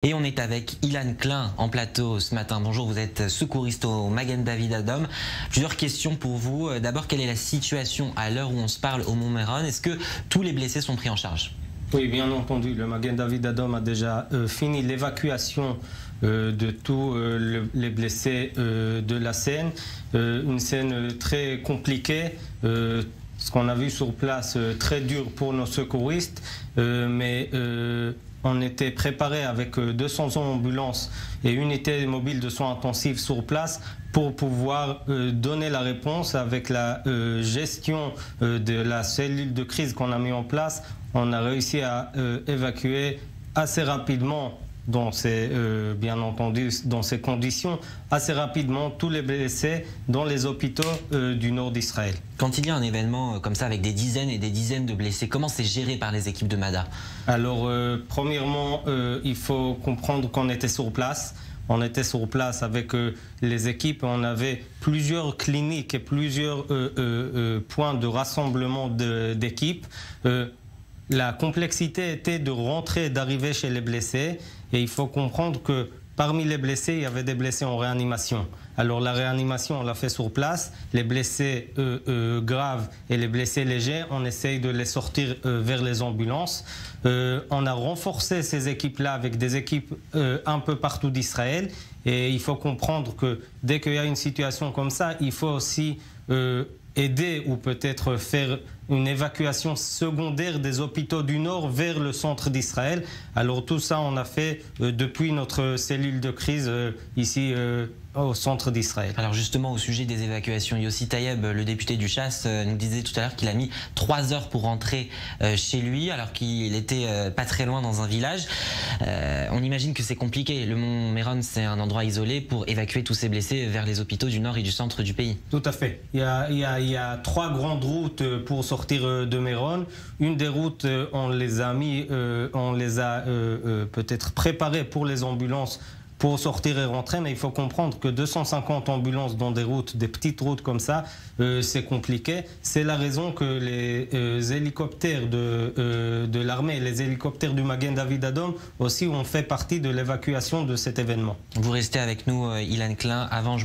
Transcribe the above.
Et on est avec Ilan Klein en plateau ce matin. Bonjour, vous êtes secouriste au Magen David Adom. Plusieurs questions pour vous. D'abord, quelle est la situation à l'heure où on se parle au Mont Meron? Est-ce que tous les blessés sont pris en charge? Oui, bien entendu. Le Magen David Adom a déjà fini l'évacuation de tous les blessés de la Seine. Une scène très compliquée. Ce qu'on a vu sur place, très dur pour nos secouristes, mais on était préparé avec 200 ambulances et unités mobiles de soins intensifs sur place pour pouvoir donner la réponse avec la gestion de la cellule de crise qu'on a mis en place. On a réussi à évacuer assez rapidement, bien entendu, dans ces conditions, assez rapidement tous les blessés dans les hôpitaux du nord d'Israël. Quand il y a un événement comme ça avec des dizaines et des dizaines de blessés, comment c'est géré par les équipes de Mad'a? Alors, premièrement, il faut comprendre qu'on était sur place. On était sur place avec les équipes. On avait plusieurs cliniques et plusieurs points de rassemblement d'équipes. La complexité était de rentrer et d'arriver chez les blessés. Et il faut comprendre que parmi les blessés, il y avait des blessés en réanimation. Alors la réanimation, on l'a fait sur place. Les blessés graves et les blessés légers, on essaye de les sortir vers les ambulances. On a renforcé ces équipes-là avec des équipes un peu partout d'Israël. Et il faut comprendre que dès qu'il y a une situation comme ça, il faut aussi aider ou peut-être faire une évacuation secondaire des hôpitaux du Nord vers le centre d'Israël. Alors tout ça, on a fait depuis notre cellule de crise ici au centre d'Israël. Alors justement, au sujet des évacuations, Yossi Tayeb, le député du Chasse, nous disait tout à l'heure qu'il a mis 3 heures pour rentrer chez lui, alors qu'il était pas très loin dans un village. On imagine que c'est compliqué. Le Mont Meron, c'est un endroit isolé pour évacuer tous ces blessés vers les hôpitaux du nord et du centre du pays. Tout à fait. Il y a 3 grandes routes pour sortir de Meron. Une des routes, on les a peut-être préparées pour les ambulances pour sortir et rentrer, mais il faut comprendre que 250 ambulances dans des routes, des petites routes comme ça, c'est compliqué. C'est la raison que les hélicoptères de l'armée et les hélicoptères du Magen David Adom aussi ont fait partie de l'évacuation de cet événement. Vous restez avec nous, Ilan Klein. Avant,